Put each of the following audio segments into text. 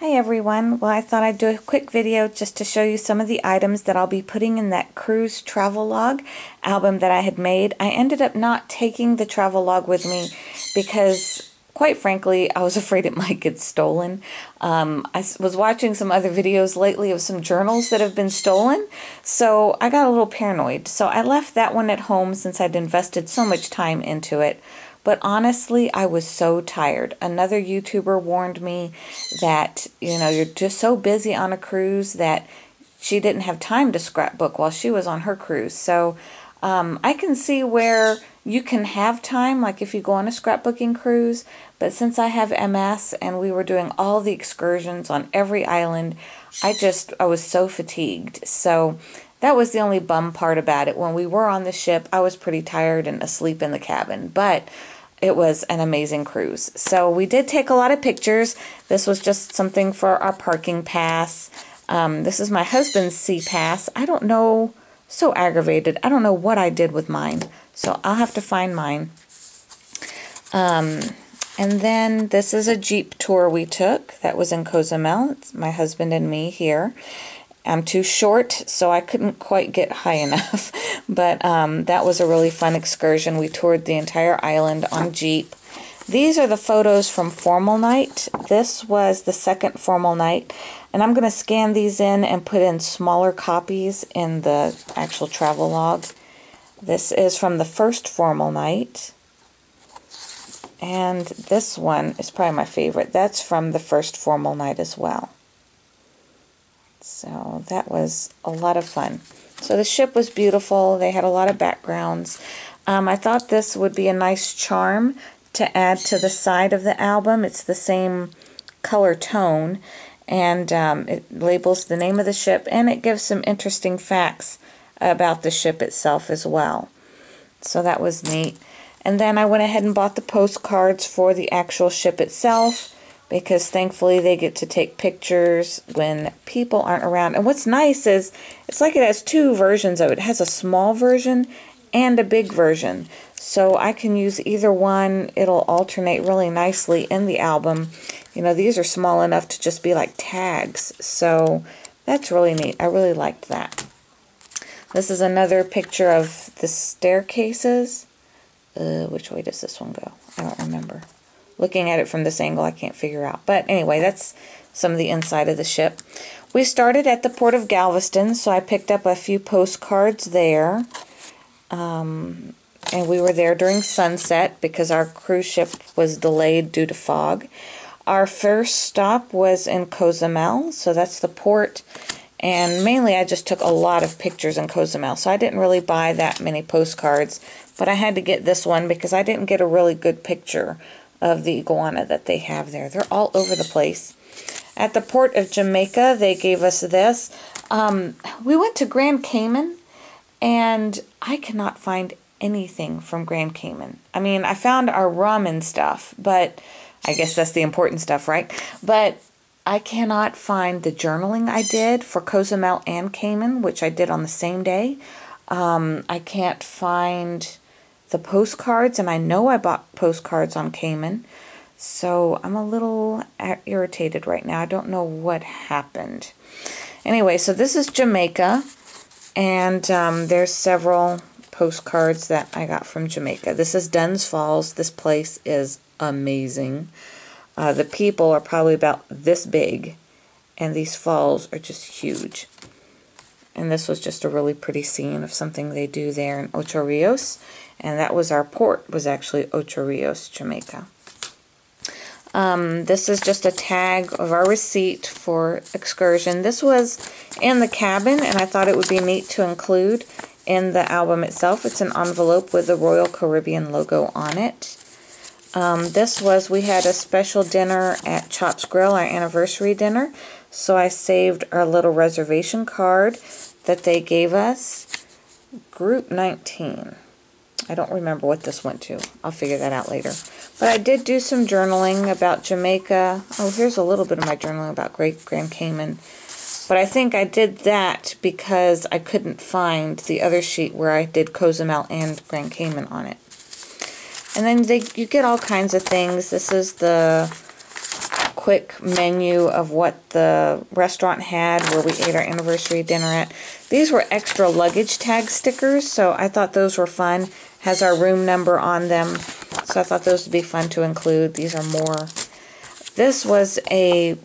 Hi everyone. Well, I thought I'd do a quick video just to show you some of the items that I'll be putting in that cruise travelogue album that I had made. I ended up not taking the travelogue with me because, quite frankly, I was afraid it might get stolen. I was watching some other videos lately of some journals that have been stolen, so I got a little paranoid. So I left that one at home since I'd invested so much time into it. But honestly, I was so tired. Another YouTuber warned me that, you're just so busy on a cruise that she didn't have time to scrapbook while she was on her cruise. So I can see where you can have time, like if you go on a scrapbooking cruise. But since I have MS and we were doing all the excursions on every island, I was so fatigued. So that was the only bum part about it. When we were on the ship, I was pretty tired and asleep in the cabin. But it was an amazing cruise. So we did take a lot of pictures. This was just something for our parking pass. This is my husband's sea pass. I don't know, so aggravated. I don't know what I did with mine. So I'll have to find mine. And then this is a Jeep tour we took. That was in Cozumel. It's my husband and me here. I'm too short, so I couldn't quite get high enough. But that was a really fun excursion. We toured the entire island on Jeep. These are the photos from formal night. This was the second formal night. And I'm going to scan these in and put in smaller copies in the actual travelogue. This is from the first formal night. And this one is probably my favorite. That's from the first formal night as well. So that was a lot of fun. So the ship was beautiful. They had a lot of backgrounds. I thought this would be a nice charm to add to the side of the album. It's the same color tone, and it labels the name of the ship, and it gives some interesting facts about the ship itself as well. So that was neat. And then I went ahead and bought the postcards for the actual ship itself, because thankfully they get to take pictures when people aren't around. And what's nice is it's like it has two versions of it. It has a small version and a big version. So I can use either one. It'll alternate really nicely in the album. These are small enough to just be like tags. So that's really neat. I really liked that. This is another picture of the staircases. Which way does this one go? I don't remember. Looking at it from this angle, I can't figure out. But anyway, that's some of the inside of the ship. We started at the port of Galveston, so I picked up a few postcards there. And we were there during sunset because our cruise ship was delayed due to fog. Our first stop was in Cozumel, so that's the port. And mainly I just took a lot of pictures in Cozumel, so I didn't really buy that many postcards. But I had to get this one because I didn't get a really good picture of the iguana that they have there. They're all over the place. At the port of Jamaica, they gave us this. We went to Grand Cayman, and I cannot find anything from Grand Cayman. I mean, I found our rum and stuff, but I guess that's the important stuff, right? But I cannot find the journaling I did for Cozumel and Cayman, which I did on the same day. I can't find the postcards, and I know I bought postcards on Cayman, so I'm a little irritated right now. I don't know what happened. Anyway, so this is Jamaica, and there's several postcards that I got from Jamaica. This is Dunn's Falls. This place is amazing. The people are probably about this big, and these falls are just huge. And this was just a really pretty scene of something they do there in Ocho Rios. And that was our port, was actually Ocho Rios, Jamaica. This is just a tag of our receipt for excursion. This was in the cabin, and I thought it would be neat to include in the album itself. It's an envelope with the Royal Caribbean logo on it. We had a special dinner at Chops Grill, our anniversary dinner. So I saved our little reservation card that they gave us. Group 19. I don't remember what this went to. I'll figure that out later. But I did do some journaling about Jamaica. Oh, here's a little bit of my journaling about Grand Cayman. But I think I did that because I couldn't find the other sheet where I did Cozumel and Grand Cayman on it. And then you get all kinds of things. This is the quick menu of what the restaurant had where we ate our anniversary dinner at. These were extra luggage tag stickers, so I thought those were fun. Has our room number on them, so I thought those would be fun to include. These are more. This was a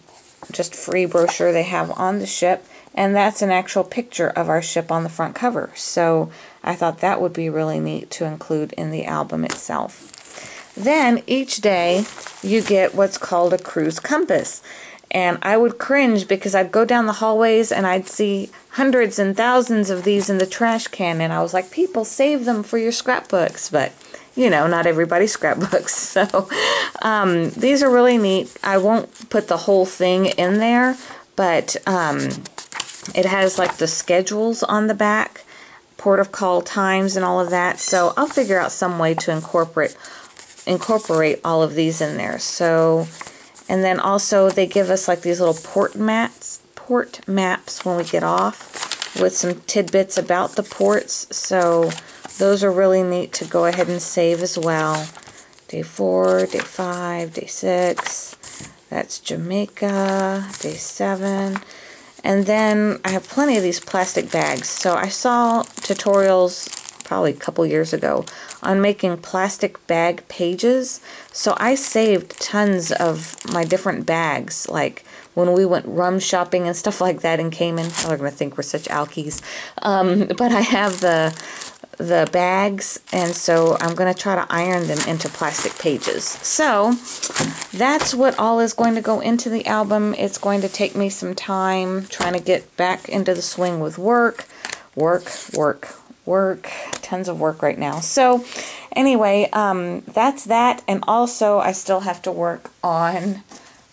just free brochure they have on the ship, and that's an actual picture of our ship on the front cover. So I thought that would be really neat to include in the album itself. Then each day you get what's called a cruise compass. And I would cringe because I'd go down the hallways and I'd see hundreds and thousands of these in the trash can. And I was like, people, save them for your scrapbooks. But, you know, not everybody scrapbooks. So these are really neat. I won't put the whole thing in there, but it has like the schedules on the back, port of call times and all of that. So I'll figure out some way to incorporate all of these in there. So, and then also they give us like these little port maps when we get off with some tidbits about the ports. So those are really neat to go ahead and save as well. Day 4, day 5, day 6. That's Jamaica. Day 7. And then I have plenty of these plastic bags. So I saw tutorials probably a couple years ago on making plastic bag pages. So I saved tons of my different bags, like when we went rum shopping and stuff like that in Cayman. They're going to think we're such alkies. But I have the bags, and so I'm going to try to iron them into plastic pages. So that's what all is going to go into the album. It's going to take me some time trying to get back into the swing with work, tons of work right now. So anyway, that's that. And also I still have to work on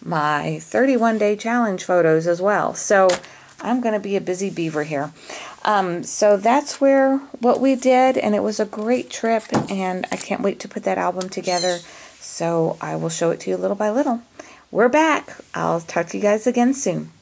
my 31-day challenge photos as well. So I'm going to be a busy beaver here. So that's what we did, and it was a great trip, and I can't wait to put that album together. So I will show it to you little by little. We're back. I'll talk to you guys again soon.